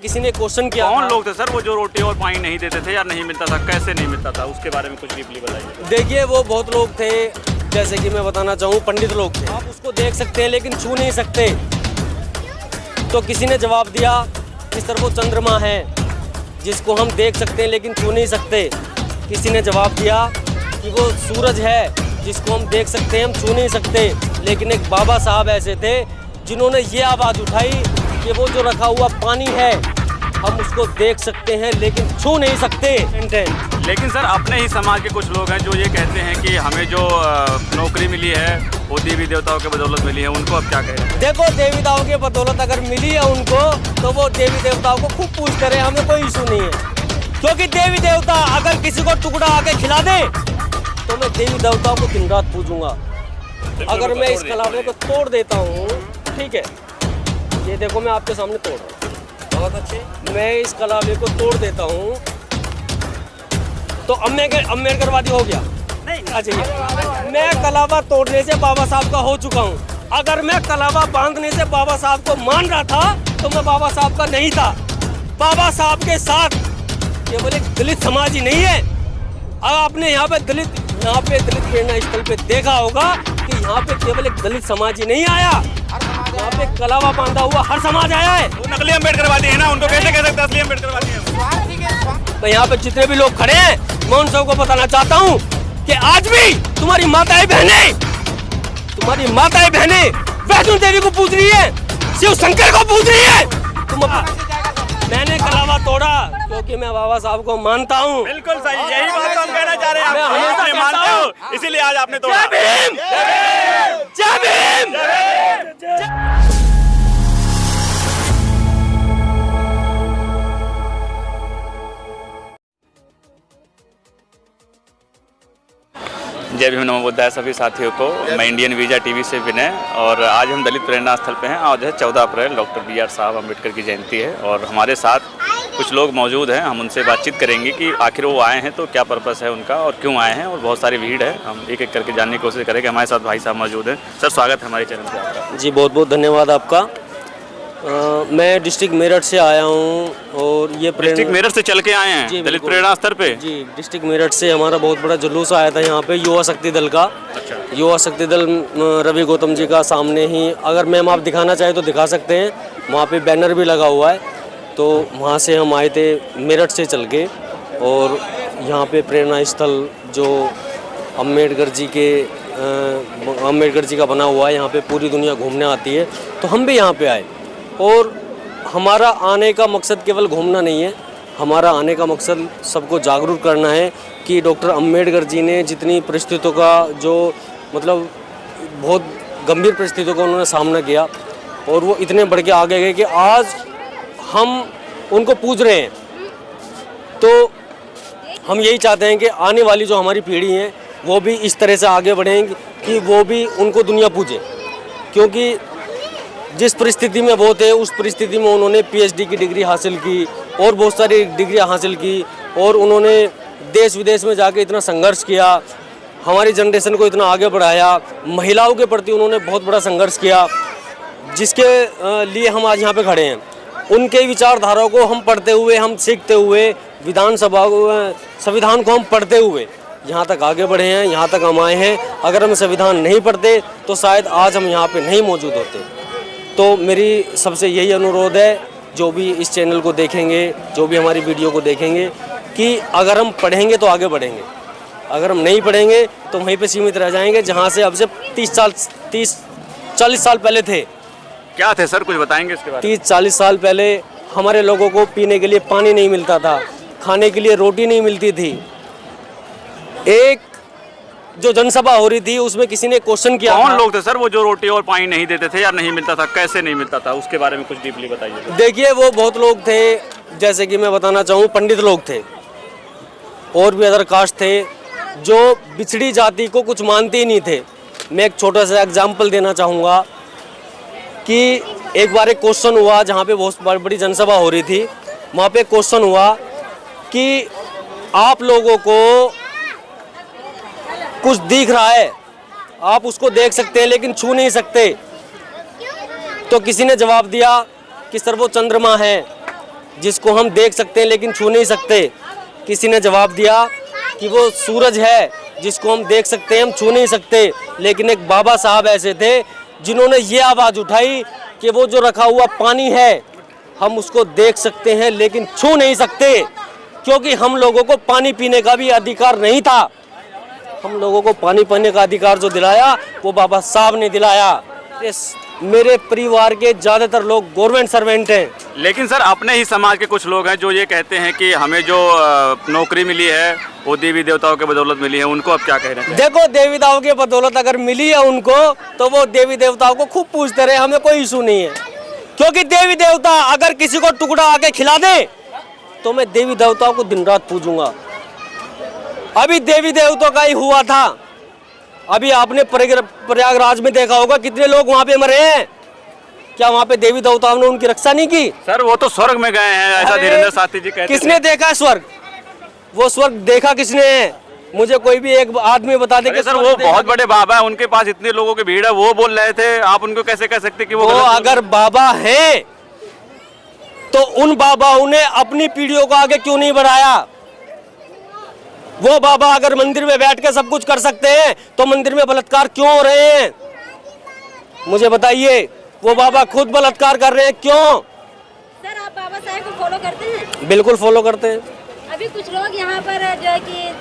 किसी ने क्वेश्चन किया कौन लोग थे सर वो जो रोटी और पानी नहीं देते थे या नहीं मिलता था, कैसे नहीं मिलता था, उसके बारे में कुछ डीपली बताइए। देखिए वो बहुत लोग थे, जैसे कि मैं बताना चाहूँ पंडित लोग थे। आप उसको देख सकते हैं लेकिन छू नहीं सकते। तो किसी ने जवाब दिया कि सर वो चंद्रमा है जिसको हम देख सकते हैं लेकिन छू नहीं सकते। किसी ने जवाब दिया कि वो सूरज है जिसको हम देख सकते हैं, हम छू नहीं सकते। लेकिन एक बाबा साहब ऐसे थे जिन्होंने ये आवाज़ उठाई कि वो जो रखा हुआ पानी है हम उसको देख सकते हैं लेकिन छू नहीं सकते। लेकिन सर अपने ही समाज के कुछ लोग हैं जो ये कहते हैं कि हमें जो नौकरी मिली है वो देवी देवताओं के बदौलत मिली है, उनको अब क्या कहें? देखो देवी देवताओं के बदौलत अगर मिली है उनको तो वो देवी देवताओं को खूब पूछ करें, हमें कोई इशू नहीं है। क्योंकि देवी देवता अगर किसी को टुकड़ा आके खिला दे तो मैं देवी देवताओं को दिन रात पूजूंगा। अगर मैं इस कलावे को तोड़ देता हूँ, ठीक है, ये देखो मैं आपके सामने तोड़ रहा हूँ, बहुत अच्छे। मैं इस कलावे को तोड़ देता हूँ तो अम्बेडकरवादी हो गया नहीं। अच्छा, मैं कलावा तोड़ने से बाबा साहब का हो चुका हूँ। अगर मैं कलावा बांधने से बाबा साहब को मान रहा था तो मैं बाबा साहब का नहीं था। बाबा साहब के साथ केवल एक दलित समाज ही नहीं है। अब आपने यहाँ पे दलित प्रेरणा स्थल पे देखा होगा कि यहाँ पे केवल एक दलित समाज ही नहीं आया, यहाँ पे कलावा बांधा हुआ हर समाज आया है। वो नकली अम्बेडकरवादी है ना, उनको कैसे कह सकते असली अम्बेडकरवादी है? तो यहाँ पे जितने भी लोग खड़े हैं मैं उन सबको बताना चाहता हूँ कि आज भी तुम्हारी माताएं बहनें वैष्णो देवी को पूज रही है, शिव शंकर को पूज रही है। मैंने कलावा तोड़ा क्योंकि मैं बाबा साहब को मानता हूँ। बिल्कुल सही, यही बात तो हम कहना चाह रहे हैं। मैं हमेशा मानते हो, इसीलिए आज आपने तोड़ा। जय भीम। जय भीम नमो बुद्धाय सभी साथियों को। मैं इंडियन वीजा टीवी से विनय, और आज हम दलित प्रेरणा स्थल पे हैं। आज है 14 अप्रैल, डॉक्टर BR साहब अम्बेडकर की जयंती है और हमारे साथ कुछ लोग मौजूद हैं। हम उनसे बातचीत करेंगे कि आखिर वो आए हैं तो क्या पर्पस है उनका और क्यों आए हैं, और बहुत सारी भीड़ है। हम एक एक करके जानने की कोशिश करेंगे। हमारे साथ भाई साहब मौजूद हैं। सर स्वागत है हमारे चैनल पर आपका। जी बहुत बहुत धन्यवाद आपका। मैं डिस्ट्रिक्ट मेरठ से आया हूँ और ये डिस्ट्रिक्ट मेरठ से चल के आए हैं दलित प्रेरणा स्तर पे? जी डिस्ट्रिक्ट मेरठ से हमारा बहुत बड़ा जुलूस आया था यहाँ पे युवा शक्ति दल का। अच्छा। युवा शक्ति दल रवि गौतम जी का सामने ही, अगर मैम आप दिखाना चाहें तो दिखा सकते हैं, वहाँ पे बैनर भी लगा हुआ है। तो वहाँ से हम आए थे मेरठ से चल के, और यहाँ पे प्रेरणा स्थल जो अम्बेडकर जी का बना हुआ है, यहाँ पे पूरी दुनिया घूमने आती है, तो हम भी यहाँ पे आए। और हमारा आने का मकसद केवल घूमना नहीं है, हमारा आने का मकसद सबको जागरूक करना है कि डॉक्टर अम्बेडकर जी ने जितनी परिस्थितियों का जो मतलब बहुत गंभीर परिस्थितियों का उन्होंने सामना किया और वो इतने बढ़ के आगे गए कि आज हम उनको पूज रहे हैं। तो हम यही चाहते हैं कि आने वाली जो हमारी पीढ़ी है वो भी इस तरह से आगे बढ़ेंगे कि वो भी उनको दुनिया पूजे, क्योंकि जिस परिस्थिति में वो थे उस परिस्थिति में उन्होंने PhD की डिग्री हासिल की और बहुत सारी डिग्रियां हासिल की, और उन्होंने देश विदेश में जाके इतना संघर्ष किया, हमारी जनरेशन को इतना आगे बढ़ाया। महिलाओं के प्रति उन्होंने बहुत बड़ा संघर्ष किया, जिसके लिए हम आज यहाँ पे खड़े हैं। उनके विचारधारा को हम पढ़ते हुए, हम सीखते हुए, संविधान को हम पढ़ते हुए यहाँ तक आगे बढ़े हैं, यहाँ तक हम आए हैं। अगर हम संविधान नहीं पढ़ते तो शायद आज हम यहाँ पे नहीं मौजूद होते। तो मेरी सबसे यही अनुरोध है, जो भी इस चैनल को देखेंगे, जो भी हमारी वीडियो को देखेंगे, कि अगर हम पढ़ेंगे तो आगे बढ़ेंगे, अगर हम नहीं पढ़ेंगे तो वहीं पे सीमित रह जाएंगे जहाँ से अब से 30-40 साल पहले थे। क्या थे सर, कुछ बताएंगे इसके बारे में? 30-40 साल पहले हमारे लोगों को पीने के लिए पानी नहीं मिलता था, खाने के लिए रोटी नहीं मिलती थी। एक जो जनसभा हो रही थी उसमें किसी ने क्वेश्चन किया, कौन लोग थे सर वो जो रोटी और पानी नहीं देते थे या नहीं मिलता था, कैसे नहीं मिलता था, उसके बारे में कुछ डीपली बताइए। देखिए वो बहुत लोग थे, जैसे कि मैं बताना चाहूँ पंडित लोग थे और भी अदर कास्ट थे जो बिछड़ी जाति को कुछ मानते ही नहीं थे। मैं एक छोटा सा एग्जाम्पल देना चाहूँगा कि एक बार एक क्वेश्चन हुआ जहाँ पे बहुत बड़ी जनसभा हो रही थी। वहाँ पे क्वेश्चन हुआ कि आप लोगों को कुछ दिख रहा है, आप उसको देख सकते हैं लेकिन छू नहीं सकते। तो किसी ने जवाब दिया कि सर वो चंद्रमा है जिसको हम देख सकते हैं लेकिन छू नहीं सकते। किसी ने जवाब दिया कि वो सूरज है जिसको हम देख सकते हैं, हम छू नहीं सकते। लेकिन एक बाबा साहब ऐसे थे जिन्होंने ये आवाज़ उठाई कि वो जो रखा हुआ पानी है हम उसको देख सकते हैं लेकिन छू नहीं सकते, क्योंकि हम लोगों को पानी पीने का भी अधिकार नहीं था। हम लोगों को पानी पीने का अधिकार जो दिलाया वो बाबा साहब ने दिलाया। मेरे परिवार के ज़्यादातर लोग गवर्नमेंट सर्वेंट हैं। लेकिन सर अपने ही समाज के कुछ लोग हैं जो ये कहते हैं कि हमें जो नौकरी मिली है वो देवी देवताओं के बदौलत मिली है, उनको अब क्या कह रहे हैं? देखो, देवी देवताओं के बदौलत अगर मिली है उनको तो वो देवी देवताओं को खूब पूछते रहे, हमें कोई इशू नहीं है। क्योंकि देवी देवता अगर किसी को टुकड़ा आके खिला दे तो मैं देवी देवताओं को दिन रात पूजूंगा। अभी देवी देवताओं का ही हुआ था। अभी आपने प्रयागराज में देखा होगा कितने लोग वहाँ पे मरे हैं। क्या वहाँ पे देवी देवताओं ने उनकी रक्षा नहीं की? सर वो तो स्वर्ग में गए हैं, ऐसा धीरेन्द्र साथी जी कहते हैं। किसने देखा है स्वर्ग? वो स्वर्ग देखा किसने है? मुझे कोई भी एक आदमी बता दे कि सर वो बहुत बड़े बाबा है, उनके पास इतने लोगों की भीड़ है, वो बोल रहे थे, आप उनको कैसे कह सकते कि वो अगर बाबा हैं तो उन बाबाओं ने अपनी पीढ़ियों को आगे क्यों नहीं बढ़ाया? वो बाबा अगर मंदिर में बैठ के सब कुछ कर सकते हैं तो मंदिर में बलात्कार क्यों हो रहे हैं? मुझे बताइए। वो बाबा खुद बलात्कार कर रहे हैं, क्यों? सर आप बाबा साहब को फॉलो करते हैं? बिल्कुल फॉलो करते हैं। अभी कुछ लोग यहाँ पर जो है कि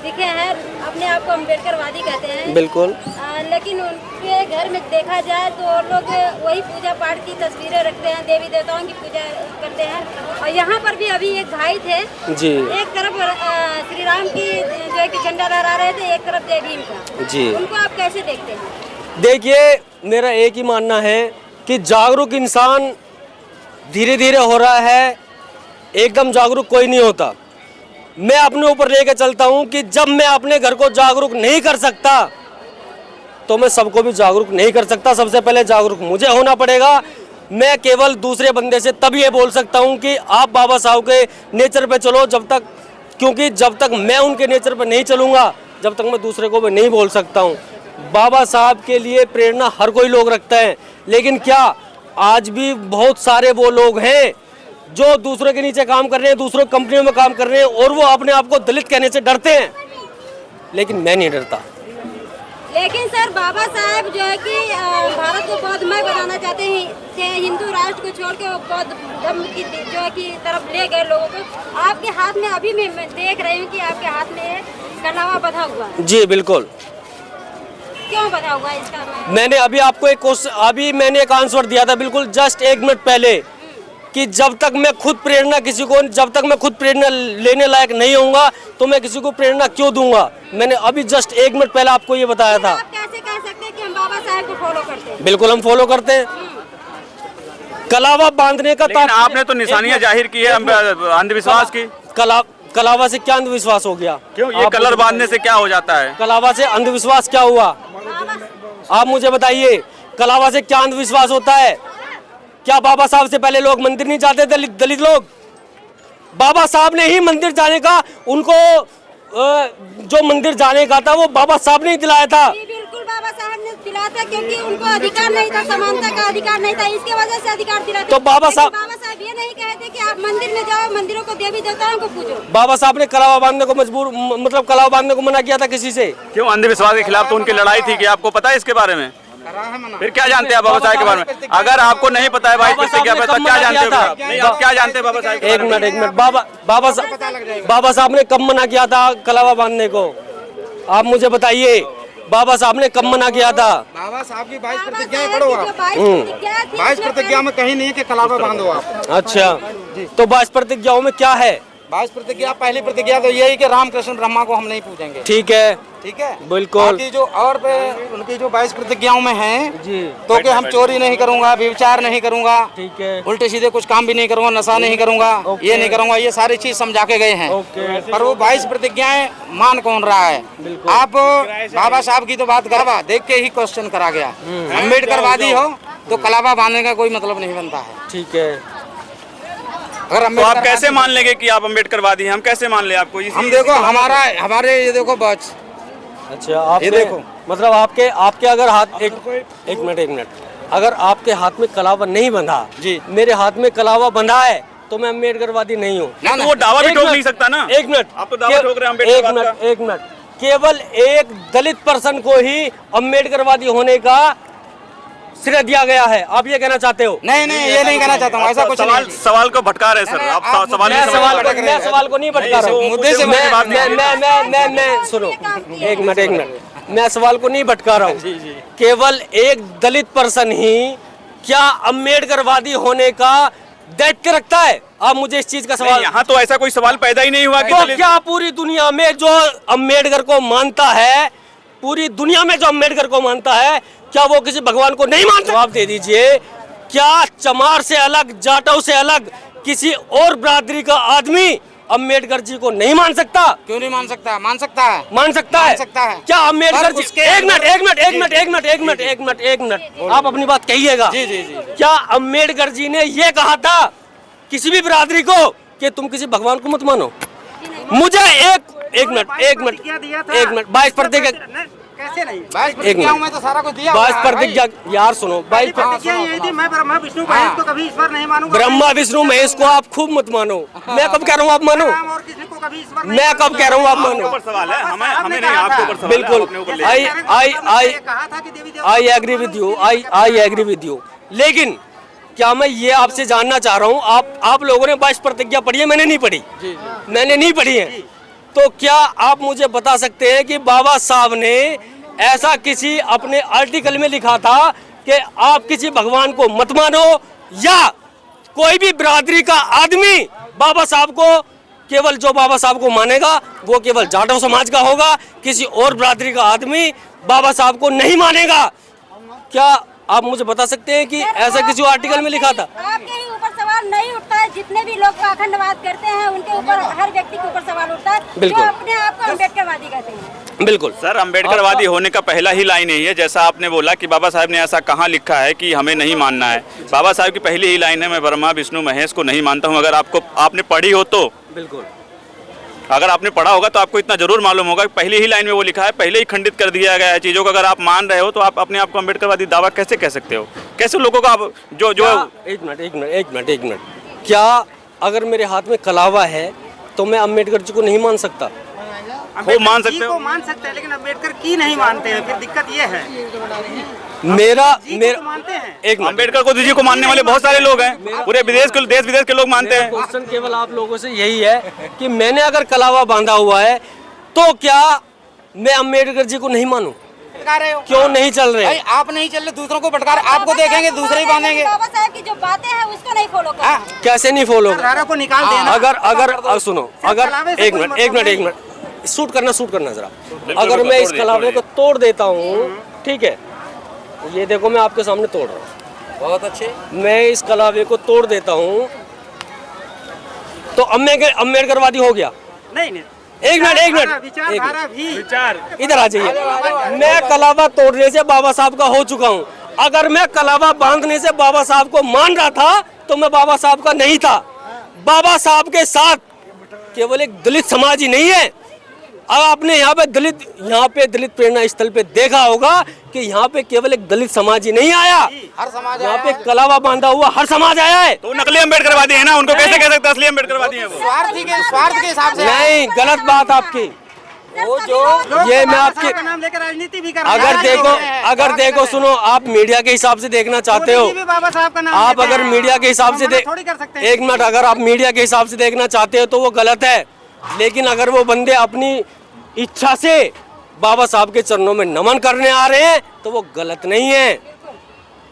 दिखे हैं, अपने आप को अम्बेडकरवादी कहते हैं। बिल्कुल। लेकिन उनके घर में देखा जाए तो लोग वही पूजा पाठ की तस्वीरें रखते हैं, देवी देवताओं की पूजा करते हैं। और यहाँ पर भी अभी एक भाई थे जी, एक तरफ श्री राम की जो है कि झंडा लहरा रहे थे, एक तरफ जय भीम का। जी, उनको आप कैसे देखते हैं? देखिए, मेरा एक ही मानना है कि जागरूक इंसान धीरे धीरे हो रहा है, एकदम जागरूक कोई नहीं होता। मैं अपने ऊपर लेके चलता हूँ कि जब मैं अपने घर को जागरूक नहीं कर सकता तो मैं सबको भी जागरूक नहीं कर सकता। सबसे पहले जागरूक मुझे होना पड़ेगा। मैं केवल दूसरे बंदे से तब ये बोल सकता हूँ कि आप बाबा साहब के नेचर पे चलो, क्योंकि जब तक मैं उनके नेचर पे नहीं चलूँगा जब तक मैं दूसरे को भी नहीं बोल सकता हूँ। बाबा साहब के लिए प्रेरणा हर कोई लोग रखता है, लेकिन क्या आज भी बहुत सारे वो लोग हैं जो दूसरों के नीचे काम कर रहे हैं, दूसरों कंपनियों में काम कर रहे हैं और वो अपने आप को दलित कहने से डरते हैं, लेकिन मैं नहीं डरता। लेकिन सर बाबा साहब जो है कि भारत को बौद्धमय बनाना चाहते हैं, हिंदू राष्ट्र को छोड़ के बौद्ध धर्म की जो है कि तरफ ले गए लोगों को। आपके हाथ में अभी मैं देख रही हूँ कि आपके हाथ में कलावा बंधा हुआ है। जी बिल्कुल। क्यों बंधा हुआ है इसका? मैंने अभी आपको एक आंसर दिया था बिल्कुल जस्ट 1 मिनट पहले कि जब तक मैं खुद प्रेरणा लेने लायक नहीं होऊंगा तो मैं किसी को प्रेरणा क्यों दूंगा। मैंने अभी जस्ट 1 मिनट पहले आपको ये बताया था। आप कैसे कह सकते हैं कि हम बाबा साहब को फॉलो करते हैं? बिल्कुल हम फॉलो करते हैं। कलावा बांधने का आपने तो निशानियां जाहिर की है अंधविश्वास की। कलावा से क्या अंधविश्वास हो गया? क्यों ये कलर बांधने से क्या हो जाता है? कलावा से अंधविश्वास क्या हुआ? आप मुझे बताइए, कलावा से क्या अंधविश्वास होता है? क्या बाबा साहब से पहले लोग मंदिर नहीं जाते? दलित लोग बाबा साहब ने ही मंदिर जाने का, उनको जो मंदिर जाने का था वो बाबा साहब ने ही दिलाया था। बिल्कुल बाबा साहब ने दिलाया था, क्योंकि उनको अधिकार नहीं था, समानता का अधिकार नहीं था, इसके वजह से अधिकार दिलाया था। तो बाबा साहब ये नहीं कहते कि आप मंदिर में जाओ, मंदिरों को देवी देवताओं को पूजो। बाबा साहब ने कलावा बांधने को कलावा बांधने को मना किया था किसी से? क्यों? अंधविश्वास के खिलाफ तो उनकी लड़ाई थी कि आपको पता है इसके बारे में? फिर क्या जानते हैं बाबा साहब के बारे में? अगर आपको नहीं पता है 22 प्रतिज्ञा पे तो क्या जानते हो? नहीं, आप क्या जानते हैं बाबा साहब? एक मिनट बाबा साहब ने कब मना किया था कलावा बांधने को? आप मुझे बताइए, बाबा साहब ने कब मना किया था? बाबा साहब की 22 प्रतिज्ञाएं पढ़ो आप। 22 प्रतिज्ञा में कहीं नहीं है कि कलावा बांधो आप। अच्छा, तो 22 प्रतिज्ञाओं में क्या है? 22 प्रतिज्ञा, पहली प्रतिज्ञा तो यही कि रामकृष्ण ब्रह्मा को हम नहीं पूजेंगे। ठीक है, ठीक है, बिल्कुल। बाकी जो और पे उनकी जो 22 प्रतिज्ञाओं में हैं जी, तो कि हम चोरी नहीं करूंगा, व्यभिचार नहीं करूंगा, ठीक है, उल्टे सीधे कुछ काम भी नहीं करूंगा, नशा नहीं करूंगा, ये नहीं करूंगा, ये सारी चीज समझा के गए हैं। पर वो 22 प्रतिज्ञाएं मान कौन रहा है? आप बाबा साहब की तो बात करवा देख के ही क्वेश्चन करा गया। अम्बेडकरवादी हो तो कलावा बांधने का कोई मतलब नहीं बनता है। ठीक है, अगर तो आप कैसे मान लेंगे कि आप अम्बेडकरवादी हैं? हम कैसे मान ले आपको? हम देखो हमारे ये देखो बच। अच्छा, आप ये देखो, मतलब आपके अगर हाथ एक मिनट अगर आपके हाथ में कलावा नहीं बंधा जी, मेरे हाथ में कलावा बंधा है तो मैं अम्बेडकरवादी नहीं हूँ। ना, ना। वो दावा भी एक ठोक मिनट, नहीं सकता ना। एक मिनट, आप तो दावा ठोक रहे हैं अम्बेडकरवाद का। एक मिनट, केवल एक दलित पर्सन को ही अम्बेडकरवादी होने का श्रेय दिया गया है, आप ये कहना चाहते हो? नहीं नहीं, ये नहीं कहना चाहता हूँ, ऐसा कुछ नहीं। सवाल को भटका रहे सर, आप सवाल मैं सवाल को नहीं भटका रहा हूँ, मुद्दे से मैं सुनो, एक मिनट, मैं सवाल को नहीं भटका रहा हूँ। केवल एक दलित पर्सन ही क्या अम्बेडकरवादी होने का दायित्व रखता है? आप मुझे इस चीज का सवाल, यहाँ तो ऐसा कोई सवाल पैदा ही नहीं हुआ कि तो क्या पूरी दुनिया में जो अम्बेडकर को मानता है, पूरी दुनिया में जो अम्बेडकर को मानता है, क्या वो किसी भगवान को नहीं मानता? जवाब दे दीजिए, क्या चमार से अलग, जाटव से अलग किसी और बिरादरी का आदमी अम्बेडकर जी को नहीं मान सकता? क्यों नहीं मान सकता? मान सकता है, मान सकता है। क्या अम्बेडकर जी, एक मिनट, आप अपनी बात कहिएगा। जी जी जी। क्या अम्बेडकर जी ने ये कहा था किसी भी बिरादरी को कि तुम किसी भगवान को मत मानो? मुझे एक मिनट 22% कैसे नहीं? 22% में तो सारा कुछ दिया। 22% यार सुनो, 22% यही थी, मैं ब्रह्मा विष्णु महेश को कभी ईश्वर नहीं मानूंगा। ब्रह्मा विष्णु महेश को आप खूब मत मानो। मैं कब कह रहा हूँ आप मानो? और किसी को कभी ईश्वर नहीं मैं कब कह रहा हूँ आप मानो? सवाल है, हमें नहीं, आपके ऊपर सवाल है, बिल्कुल, आप अपने ऊपर ले कहा था कि देवी देवता I agree with you, I agree with you. लेकिन क्या मैं ये आपसे जानना चाह रहा हूँ, आप लोगों ने 22 प्रतिज्ञा पढ़ी है, मैंने नहीं पढ़ी, मैंने नहीं पढ़ी है, तो क्या आप मुझे बता सकते हैं कि बाबा साहब ने ऐसा किसी अपने आर्टिकल में लिखा था कि आप किसी भगवान को मत मानो, या कोई भी बिरादरी का आदमी बाबा साहब को, केवल जो बाबा साहब को मानेगा वो केवल जाटव समाज का होगा, किसी और बिरादरी का आदमी बाबा साहब को नहीं मानेगा? क्या आप मुझे बता सकते हैं कि ऐसा किसी आर्टिकल में लिखा था? आपके ही ऊपर सवाल नहीं उठता है, जितने भी लोग पाखंडवाद करते हैं उनके ऊपर, हर व्यक्ति के ऊपर सवाल उठता है, जो अपने आप को अम्बेडकरवादी कहते हैं। बिल्कुल सर, अम्बेडकरवादी होने का पहला ही लाइन यही है, जैसा आपने बोला कि बाबा साहब ने ऐसा कहाँ लिखा है कि हमें नहीं मानना है। बाबा साहब की पहली ही लाइन है, मैं ब्रह्मा विष्णु महेश को नहीं मानता हूँ। अगर आपने पढ़ी हो तो, बिल्कुल, अगर आपने पढ़ा होगा तो आपको इतना जरूर मालूम होगा कि पहली ही लाइन में वो लिखा है, पहले ही खंडित कर दिया गया है चीज़ों को। अगर आप मान रहे हो तो आप अपने आप को अम्बेडकरवादी दावा कैसे कह सकते हो? कैसे लोगों को आप जो एक मिनट, क्या अगर मेरे हाथ में कलावा है तो मैं अम्बेडकर जी को नहीं मान सकता? वो मान सकते हो, मान सकते हैं, लेकिन अम्बेडकर की नहीं मानते हैं, फिर दिक्कत ये है। मेरा मानते हैं। एक मिनट, अम्बेडकर जी को मानने वाले बहुत सारे लोग हैं, पूरे देश विदेश के लोग मानते हैं। क्वेश्चन केवल आप लोगों से यही है कि मैंने अगर कलावा बांधा हुआ है तो क्या मैं अम्बेडकर जी को नहीं मानूं? भटका रहे हो, क्यों नहीं चल रहे? भाई आप नहीं चल रहे, दूसरों को भटका रहे, आपको देखेंगे दूसरे ही बांधेंगे। बाबा साहब की जो बातें हैं उसको नहीं फॉलो करते। कैसे नहीं फॉलो? को निकाल देना। अगर सुनो, अगर एक मिनट शूट करना जरा, अगर मैं इस कलावे को तोड़ देता हूँ, ठीक है, ये देखो मैं आपके सामने तोड़ रहा हूँ, बहुत अच्छे, मैं इस कलावे को तोड़ देता हूँ तो अम्बेडकरवादी हो गया? नहीं, एक मिनट, इधर आ जाइए। मैं कलावा तोड़ने से बाबा साहब का हो चुका हूँ। अगर मैं कलावा बांधने से बाबा साहब को मान रहा था तो मैं बाबा साहब का नहीं था। बाबा साहब के साथ केवल एक दलित समाज ही नहीं है। अब आपने यहाँ पे दलित प्रेरणा स्थल पे देखा होगा कि यहाँ पे केवल एक दलित समाज ही नहीं आया, हर समाज यहाँ पे कलावा बांधा हुआ हर समाज आया है। तो नकली अम्बेडकरवादी है ना, उनको कैसे कह सकते हैं असली अम्बेडकरवादी है वो? स्वार्थ के हिसाब से नहीं, गलत बात आपकी। वो जो ये मैं आपकी नाम लेकर राजनीति भी कर अगर देखो सुनो, आप मीडिया के हिसाब से देखना चाहते हो, बाबा साहब का नाम आप अगर मीडिया के हिसाब से थोड़ी कर सकते हैं। एक मिनट, अगर आप मीडिया के हिसाब से देखना चाहते हो तो वो गलत है, लेकिन अगर वो बंदे अपनी इच्छा से बाबा साहब के चरणों में नमन करने आ रहे हैं तो वो गलत नहीं है।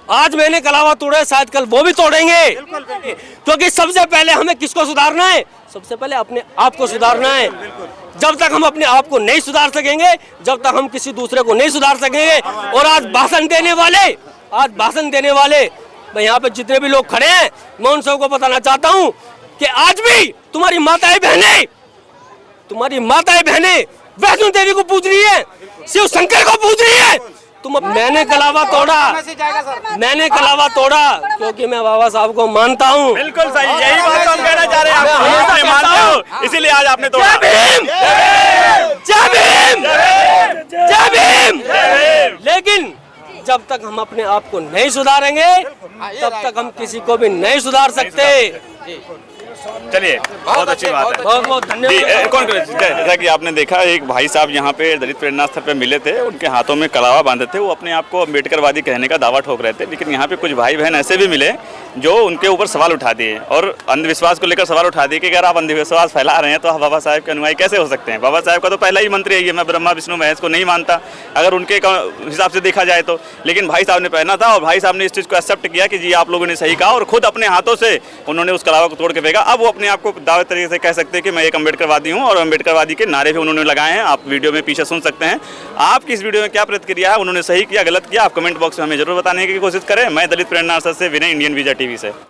आज मैंने कलावा तोड़ा, शायद कल वो भी तोड़ेंगे, क्योंकि सबसे पहले हमें किसको सुधारना है? सबसे पहले अपने आप को सुधारना है। जब तक हम अपने आप को नहीं सुधार सकेंगे, जब तक हम किसी दूसरे को नहीं सुधार सकेंगे। और आज भाषण देने वाले मैं यहाँ पे जितने भी लोग खड़े हैं, मैं उन सबको बताना चाहता हूँ कि आज भी तुम्हारी माताएं बहनें वैष्णो देवी को पूज रही है, शिव शंकर को पूज रही है। मैंने कलावा तोड़ा क्योंकि मैं बाबा साहब को मानता हूँ। बिल्कुल सही, यही बात हम कहना चाह रहे हैं। आप हमें मानते हो, इसीलिए आज आपने तोड़ा। जय भीम। लेकिन जब तक हम अपने आप को नहीं सुधारेंगे तब तक हम किसी को भी नहीं सुधार सकते। चलिए, बहुत अच्छी बात है। बहुत बहुत जी, धन्यवाद। कौन जैसा कि आपने देखा, एक भाई साहब यहाँ पे दलित प्रेरणा स्थल पे मिले थे, उनके हाथों में कलावा बांधे थे, वो अपने आप को अम्बेडकरवादी कहने का दावा ठोक रहे थे, लेकिन यहाँ पे कुछ भाई बहन ऐसे भी मिले जो उनके ऊपर सवाल उठा दिए और अंधविश्वास को लेकर सवाल उठा दिए कि अगर आप अंधविश्वास फैला रहे हैं तो आप बाबा साहब के अनुयायी कैसे हो सकते हैं। बाबा साहब का तो पहला ही मंत्र है, मैं ब्रह्मा विष्णु महेश को नहीं मानता अगर उनके हिसाब से देखा जाए तो। लेकिन भाई साहब ने पहना था और भाई साहब ने इस चीज़ को एक्सेप्ट किया कि जी आप लोगों ने सही कहा, और खुद अपने हाथों से उन्होंने उस कलावा को तोड़ के फेंका। अब वो अपने आप को दावे तरीके से कह सकते हैं कि मैं एक अम्बेडकरवादी हूँ, और अम्बेडकरवादी के नारे भी उन्होंने लगाए हैं। आप वीडियो में पीछे सुन सकते हैं। आपकी इस वीडियो में क्या प्रतिक्रिया है, उन्होंने सही किया गलत किया, आप कमेंट बॉक्स में हमें जरूर बताने की कोशिश करें। मैं दलित प्रेरणा से विनय, इंडियन वीजा टीवी से।